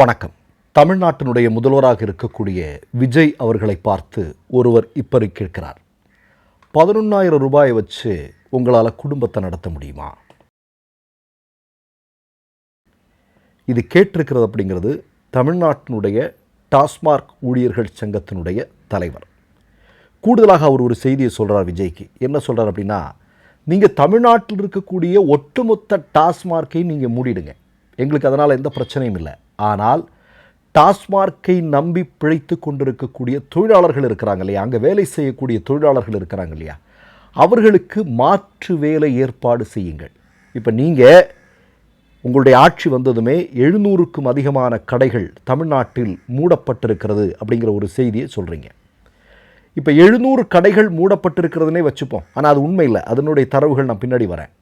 வணக்கம். தமிழ்நாட்டினுடைய முதல்வராக இருக்கக்கூடிய விஜய் அவர்களை பார்த்து ஒருவர் இப்படி கேட்கிறார், 11,000 ரூபாயை வச்சு உங்களால் குடும்பத்தை நடத்த முடியுமா? இது கேட்டிருக்கிறது அப்படிங்கிறது தமிழ்நாட்டினுடைய டாஸ்மார்க் ஊழியர்கள் சங்கத்தினுடைய தலைவர். கூடுதலாக அவர் ஒரு செய்தியை சொல்கிறார் விஜய்க்கு. என்ன சொல்கிறார் அப்படின்னா, நீங்கள் தமிழ்நாட்டில் இருக்கக்கூடிய ஒட்டுமொத்த டாஸ்மார்க்கை நீங்கள் மூடிடுங்க, எங்களுக்கு அதனால் எந்த பிரச்சனையும் இல்லை. ஆனால் டாஸ்மார்க்கை நம்பி பிழைத்து கொண்டிருக்கக்கூடிய தொழிலாளர்கள் இருக்கிறாங்க இல்லையா, அங்கே வேலை செய்யக்கூடிய தொழிலாளர்கள் இருக்கிறாங்க இல்லையா, அவர்களுக்கு மாற்று வேலை ஏற்பாடு செய்யுங்கள். இப்போ நீங்கள் உங்களுடைய ஆட்சி வந்ததுமே 700க்கும் அதிகமான கடைகள் தமிழ்நாட்டில் மூடப்பட்டிருக்கிறது அப்படிங்கிற ஒரு செய்தியை சொல்கிறீங்க. இப்போ 700 கடைகள் மூடப்பட்டிருக்கிறதுனே வச்சுப்போம், ஆனால் அது உண்மை இல்லை, அதனுடைய தரவுகள் நான் பின்னாடி வரேன்.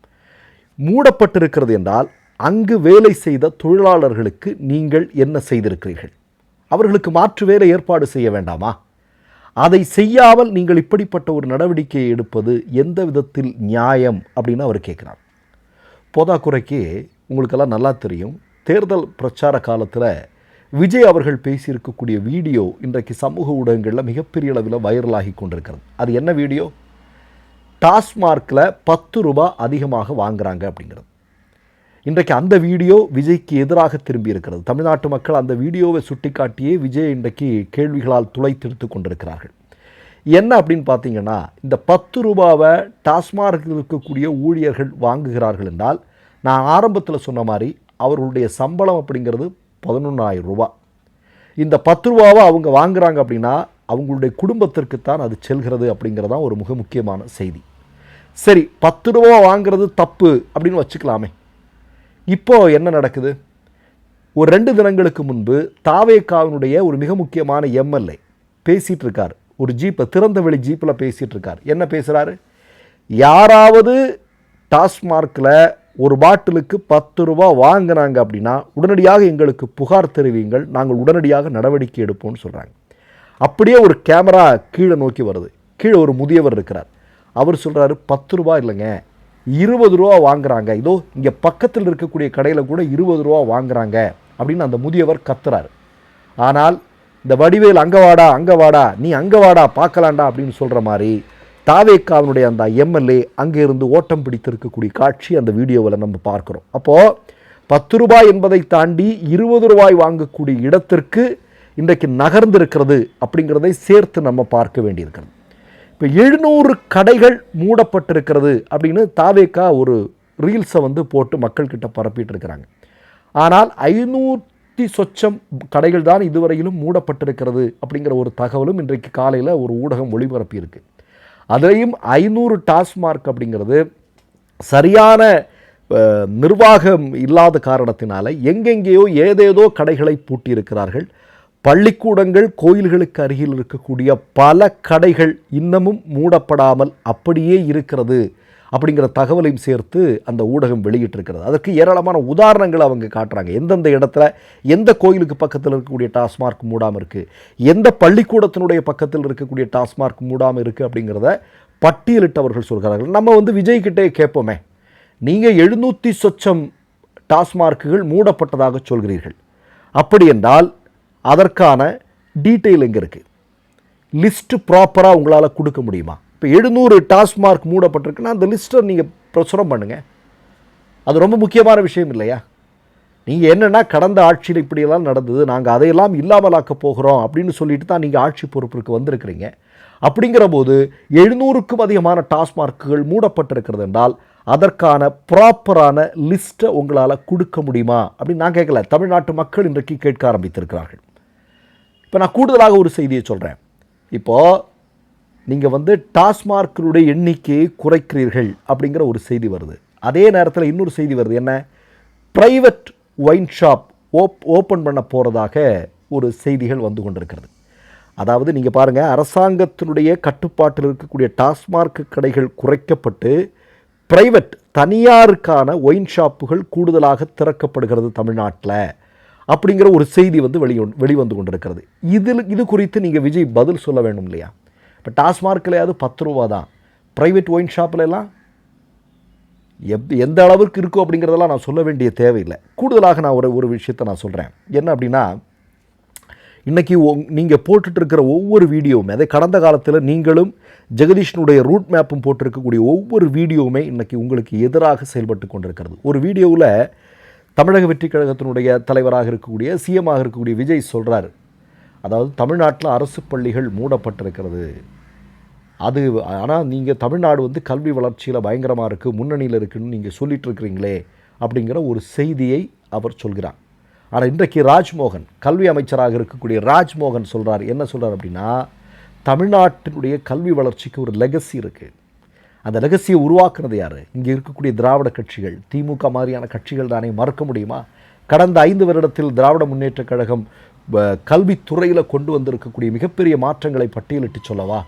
மூடப்பட்டிருக்கிறது என்றால் அங்கு வேலை செய்த தொழிலாளர்களுக்கு நீங்கள் என்ன செய்திருக்கிறீர்கள்? அவர்களுக்கு மாற்று வேலை ஏற்பாடு செய்ய வேண்டாமா? அதை செய்யாமல் நீங்கள் இப்படிப்பட்ட ஒரு நடவடிக்கையை எடுப்பது எந்த விதத்தில் நியாயம் அப்படின்னு அவர் கேட்குறார். போதாக்குறைக்கு உங்களுக்கெல்லாம் நல்லா தெரியும், தேர்தல் பிரச்சார காலத்தில் விஜய் அவர்கள் பேசியிருக்கக்கூடிய வீடியோ இன்றைக்கு சமூக ஊடகங்களில் மிகப்பெரிய அளவில் வைரலாகி கொண்டிருக்கிறது. அது என்ன வீடியோ? டாஸ்மார்க்கில் 10 ரூபாய் அதிகமாக வாங்குறாங்க அப்படிங்கிறது. இன்றைக்கு அந்த வீடியோ விஜய்க்கு எதிராக திரும்பி இருக்கிறது. தமிழ்நாட்டு மக்கள் அந்த வீடியோவை சுட்டிக்காட்டியே விஜய் இன்றைக்கு கேள்விகளால் துளைத்தெடுத்து கொண்டிருக்கிறார்கள். என்ன அப்படின்னு பார்த்தீங்கன்னா, இந்த 10 ரூபாவை டாஸ்மார்க்கில் இருக்கக்கூடிய ஊழியர்கள் வாங்குகிறார்கள் என்றால், நான் ஆரம்பத்தில் சொன்ன மாதிரி அவர்களுடைய சம்பளம் அப்படிங்கிறது 11,000 ரூபா. இந்த 10 ரூபாவை அவங்க வாங்குகிறாங்க அப்படின்னா அவங்களுடைய குடும்பத்திற்குத்தான் அது செல்கிறது அப்படிங்கிறதான் ஒரு மிக முக்கியமான செய்தி. சரி, 10 ரூபா வாங்குறது தப்பு அப்படின்னு வச்சுக்கலாமே. இப்போது என்ன நடக்குது? ஒரு 2 தினங்களுக்கு முன்பு தாவேகாவினுடைய ஒரு மிக முக்கியமான எம்எல்ஏ பேசிகிட்டு இருக்கார். ஒரு ஜீப்பை, திறந்த வெளி ஜீப்பில் பேசிகிட்டு இருக்கார். என்ன பேசுகிறாரு? யாராவது டாஸ்மார்க்கில் ஒரு பாட்டிலுக்கு 10 ரூபா வாங்கினாங்க அப்படின்னா உடனடியாக எங்களுக்கு புகார் தெரிவிங்கள், நாங்கள் உடனடியாக நடவடிக்கை எடுப்போம்னு சொல்கிறாங்க. அப்படியே ஒரு கேமரா கீழே நோக்கி வருது. கீழே ஒரு முதியவர் இருக்கிறார். அவர் சொல்கிறாரு, 10 ரூபா இல்லைங்க, 20 ரூபா வாங்குறாங்க, இதோ இங்கே பக்கத்தில் இருக்கக்கூடிய கடையில் கூட 20 ரூபா வாங்குறாங்க அப்படின்னு அந்த முதியவர் கத்துறாரு. ஆனால் இந்த வடிவேல் அங்கே வாடா நீ அங்கே வாடா பார்க்கலாண்டா அப்படின்னு சொல்கிற மாதிரி தாவேக்காவினுடைய அந்த எம்எல்ஏ அங்கே இருந்து ஓட்டம் பிடித்திருக்கக்கூடிய காட்சி அந்த வீடியோவில் நம்ம பார்க்குறோம். அப்போது 10 ரூபாய் என்பதை தாண்டி 20 ரூபாய் வாங்கக்கூடிய இடத்திற்கு இன்றைக்கு நகர்ந்திருக்கிறது அப்படிங்கிறதை சேர்த்து நம்ம பார்க்க வேண்டியிருக்கிறது. இப்போ 700 கடைகள் மூடப்பட்டிருக்கிறது அப்படின்னு தாவேக்கா ஒரு ரீல்ஸை போட்டு மக்கள்கிட்ட பரப்பிட்டு இருக்கிறாங்க. ஆனால் 500 சொச்சம் கடைகள் தான் இதுவரையிலும் மூடப்பட்டிருக்கிறது அப்படிங்கிற ஒரு தகவலும் இன்றைக்கு காலையில் ஒரு ஊடகம் ஒளிபரப்பி இருக்கு. அதையும் 500 டாஸ்மார்க் அப்படிங்கிறது சரியான நிர்வாகம் இல்லாத காரணத்தினால எங்கெங்கேயோ ஏதேதோ கடைகளை பூட்டியிருக்கிறார்கள். பள்ளிக்கூடங்கள், கோயில்களுக்கு அருகில் இருக்கக்கூடிய பல கடைகள் இன்னமும் மூடப்படாமல் அப்படியே இருக்கிறது அப்படிங்கிற தகவலையும் சேர்த்து அந்த ஊடகம் வெளியிட்டிருக்கிறது. அதற்கு ஏராளமான உதாரணங்கள் அவங்க காட்டுறாங்க. எந்தெந்த இடத்துல எந்த கோயிலுக்கு பக்கத்தில் இருக்கக்கூடிய டாஸ்மார்க் மூடாமல் இருக்குது, எந்த பள்ளிக்கூடத்தினுடைய பக்கத்தில் இருக்கக்கூடிய டாஸ்மார்க் மூடாமல் இருக்குது அப்படிங்கிறத பட்டியலிட்டு அவர்கள் சொல்கிறார்கள். நம்ம விஜய்கிட்டே கேட்போமே, நீங்கள் 700 சொச்சம் டாஸ்மார்க்குகள் மூடப்பட்டதாக சொல்கிறீர்கள், அப்படி என்றால் அதற்கான டீட்டெயில் எங்கே இருக்குது? லிஸ்ட்டு ப்ராப்பராக உங்களால் கொடுக்க முடியுமா? இப்போ 700 டாஸ்மார்க் மூடப்பட்டிருக்குன்னா அந்த லிஸ்ட்டை நீங்கள் பிரசுரம் பண்ணுங்கள். அது ரொம்ப முக்கியமான விஷயம் இல்லையா? நீங்கள் என்னென்னா, கடந்த ஆட்சியில் இப்படியெல்லாம் நடந்தது, நாங்கள் அதையெல்லாம் இல்லாமலாக்க போகிறோம் அப்படின்னு சொல்லிட்டு தான் நீங்கள் ஆட்சி பொறுப்பிற்கு வந்திருக்கிறீங்க. அப்படிங்கிற போது 700க்கும் அதிகமான டாஸ்மார்க்குகள் மூடப்பட்டிருக்கிறது என்றால் அதற்கான ப்ராப்பரான லிஸ்ட்டை உங்களால் கொடுக்க முடியுமா அப்படின்னு நான் கேட்கல, தமிழ்நாட்டு மக்கள் இன்றைக்கு கேட்க ஆரம்பித்திருக்கிறார்கள். இப்போ நான் கூடுதலாக ஒரு செய்தியை சொல்கிறேன். இப்போது நீங்கள் டாஸ்மார்க்கினுடைய எண்ணிக்கையை குறைக்கிறீர்கள் அப்படிங்கிற ஒரு செய்தி வருது. அதே நேரத்தில் இன்னொரு செய்தி வருது. என்ன? ப்ரைவேட் ஒயின் ஷாப் ஓப்பன் பண்ண போகிறதாக ஒரு செய்திகள் வந்து கொண்டிருக்கிறது. அதாவது நீங்கள் பாருங்கள், அரசாங்கத்தினுடைய கட்டுப்பாட்டில் இருக்கக்கூடிய டாஸ்மார்க் கடைகள் குறைக்கப்பட்டு பிரைவேட், தனியாருக்கான ஒயின் ஷாப்புகள் கூடுதலாக திறக்கப்படுகிறது தமிழ்நாட்டில் அப்படிங்கிற ஒரு செய்தி வெளிவந்து கொண்டிருக்கிறது. இது குறித்து நீங்கள் விஜய் பதில் சொல்ல வேண்டும் இல்லையா? இப்போ டாஸ்மார்க்கிலையாவது 10 ரூபா தான், ப்ரைவேட் ஒயின் ஷாப்பில் எல்லாம் எந்த அளவுக்கு இருக்கும் அப்படிங்கிறதெல்லாம் நான் சொல்ல வேண்டிய தேவையில்லை. கூடுதலாக நான் ஒரு விஷயத்தை நான் சொல்கிறேன். என்ன அப்படின்னா, இன்றைக்கி நீங்கள் போட்டுட்ருக்கிற ஒவ்வொரு வீடியோவுமே, அதை கடந்த காலத்தில் நீங்களும் ஜெகதீஷனுடைய ரூட் மேப்பும் போட்டிருக்கக்கூடிய ஒவ்வொரு வீடியோவுமே இன்றைக்கி உங்களுக்கு எதிராக செயல்பட்டு கொண்டிருக்கிறது. ஒரு வீடியோவில் தமிழக வெற்றி கழகத்தினுடைய தலைவராக இருக்கக்கூடிய சிஎம்மாக இருக்கக்கூடிய விஜய் சொல்கிறார், அதாவது தமிழ்நாட்டில் அரசு பள்ளிகள் மூடப்பட்டிருக்கிறது. அது ஆனால் நீங்கள் தமிழ்நாடு கல்வி வளர்ச்சியில் பயங்கரமாக இருக்குது, முன்னணியில் இருக்குதுன்னு நீங்கள் சொல்லிகிட்டு இருக்கிறீங்களே அப்படிங்கிற ஒரு செய்தியை அவர் சொல்கிறார். ஆனால் இன்றைக்கு ராஜ்மோகன், கல்வி அமைச்சராக இருக்கக்கூடிய ராஜ்மோகன் சொல்கிறார். என்ன சொல்கிறார் அப்படின்னா, தமிழ்நாட்டினுடைய கல்வி வளர்ச்சிக்கு ஒரு லெகசி இருக்குது. அந்த லெகசியை உருவாக்குனது யார்? இங்கே இருக்கக்கூடிய திராவிட கட்சிகள், திமுக மாதிரியான கட்சிகள் தானே. மறக்க முடியுமா? கடந்த 5 வருடத்தில் திராவிட முன்னேற்றக் கழகம் கல்வித்துறையில் கொண்டு வந்திருக்கக்கூடிய மிகப்பெரிய மாற்றங்களை பட்டியலிட்டு சொல்லவா?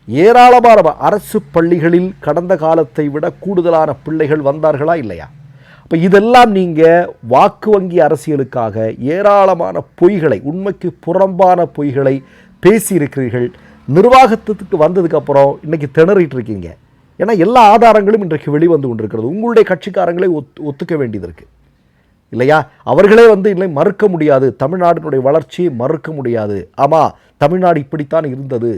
ஏராளமான அரசு பள்ளிகளில் கடந்த காலத்தை விட கூடுதலான பிள்ளைகள் வந்தார்களா இல்லையா? இப்போ இதெல்லாம் நீங்கள் வாக்கு வங்கி அரசியலுக்காக ஏராளமான பொய்களை, உண்மைக்கு புறம்பான பொய்களை பேசியிருக்கிறீர்கள். நிர்வாகத்துக்கு வந்ததுக்கப்புறம் இன்றைக்கி திணறிட்டு இருக்கீங்க. ஏன்னா எல்லா ஆதாரங்களும் இன்றைக்கு வெளிவந்து கொண்டிருக்கிறது. உங்களுடைய கட்சிக்காரங்களே ஒத்துக்க வேண்டியது இருக்குது இல்லையா? அவர்களே இல்லை மறுக்க முடியாது, தமிழ்நாட்டினுடைய வளர்ச்சியை மறுக்க முடியாது. ஆமாம், தமிழ்நாடு இப்படித்தான் இருந்தது,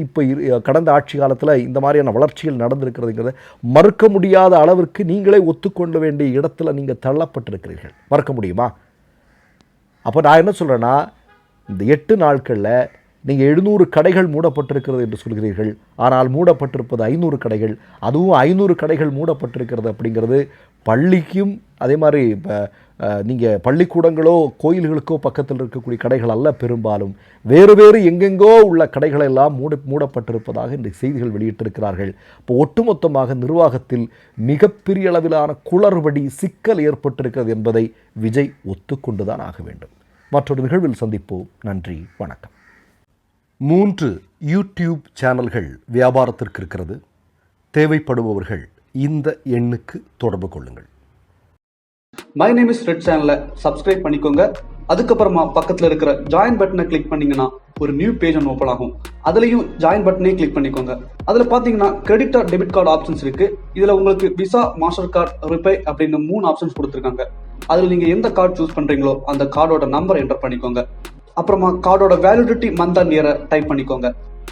இப்போ கடந்த ஆட்சி காலத்தில் இந்த மாதிரியான வளர்ச்சிகள் நடந்திருக்கிறதுங்கிறத மறுக்க முடியாத அளவிற்கு நீங்களே ஒத்துக்கொள்ள வேண்டிய இடத்துல நீங்கள் தள்ளப்பட்டிருக்கிறீர்கள். மறுக்க முடியுமா? அப்போ நான் என்ன சொல்கிறேன்னா, இந்த 8 நாட்களில் நீங்கள் 700 கடைகள் மூடப்பட்டிருக்கிறது என்று சொல்கிறீர்கள். ஆனால் மூடப்பட்டிருப்பது 500 கடைகள். அதுவும் 500 கடைகள் மூடப்பட்டிருக்கிறது அப்படிங்கிறது பள்ளிக்கும் அதே மாதிரி இப்போ நீங்கள் பள்ளிக்கூடங்களோ கோயில்களுக்கோ பக்கத்தில் இருக்கக்கூடிய கடைகள் அல்ல. பெரும்பாலும் வேறு எங்கெங்கோ உள்ள கடைகளெல்லாம் மூடப்பட்டிருப்பதாக இந்த செய்திகள் வெளியிட்டிருக்கிறார்கள். இப்போ ஒட்டுமொத்தமாக நிர்வாகத்தில் மிகப்பெரிய அளவிலான குளறுபடி, சிக்கல் ஏற்பட்டிருக்கிறது என்பதை விஜய் ஒத்துக்கொண்டுதான் ஆக வேண்டும். மற்றொரு நிகழ்வில் சந்திப்போம். நன்றி, வணக்கம். 3 யூடியூப் சேனல்கள் வியாபாரத்திற்கு இருக்கிறது. தேவைப்படுபவர்கள் இந்த எண்ணுக்கு தொடர்பு கொள்ளுங்கள். மை நேம் இஸ் ரெட் சேனலை சப்ஸ்கிரைப் பண்ணிக்கோங்க. அதுக்கப்புறமா பக்கத்தில் இருக்கிற ஜாயின் பட்டனை கிளிக் பண்ணீங்கன்னா ஒரு நியூ பேஜ் ஒன்று ஓப்பன் ஆகும். அதுலேயும் ஜாயின் பட்டனே கிளிக் பண்ணிக்கோங்க. அதில் பார்த்தீங்கன்னா credit R debit card options இருக்கு. இதில் உங்களுக்கு விசா, மாஸ்டர் கார்டு, ரிப்பே அப்படின்னு 3 ஆப்ஷன்ஸ் கொடுத்துருக்காங்க. அதில் நீங்கள் எந்த கார்டு சூஸ் பண்ணுறீங்களோ அந்த கார்டோட நம்பர் என்டர் பண்ணிக்கோங்க. அப்புறமா கார்டோட வேலிடிட்டி மந்த் அண்ட் இயரை டைப் பண்ணிக்கோங்க.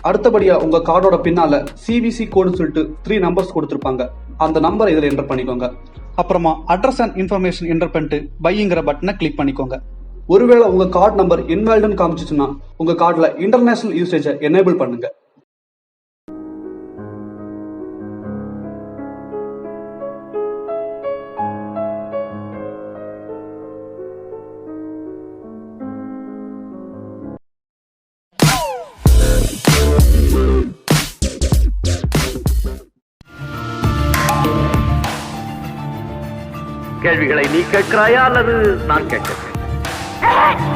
அடுத்தபடியா உங்க கார்டோட பின்னால சிவிசி கோடுன்னு சொல்லிட்டு 3 நம்பர்ஸ் கொடுத்துருப்பாங்க. அந்த நம்பரை இதில் என்டர் பண்ணிக்கோங்க. அப்புறமா அட்ரஸ் அண்ட் இன்ஃபர்மேஷன் என்டர் பண்ணிட்டு பைங்கிற பட்டனை கிளிக் பண்ணிக்கோங்க. ஒருவேளை உங்க கார்டு நம்பர் இன்வாலிட்னு காமிச்சிச்சுன்னா உங்க கார்டுல இன்டர்நேஷனல் யூசேஜை எனேபிள் பண்ணுங்க. கேள்விகளை நீ கேட்கிறாயா அல்லது நான் கேட்கிறேன்?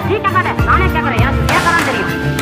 நீ கேட்காத, நானே கேட்கிறேன். எனக்கு கேட்கலாம் தெரியும்.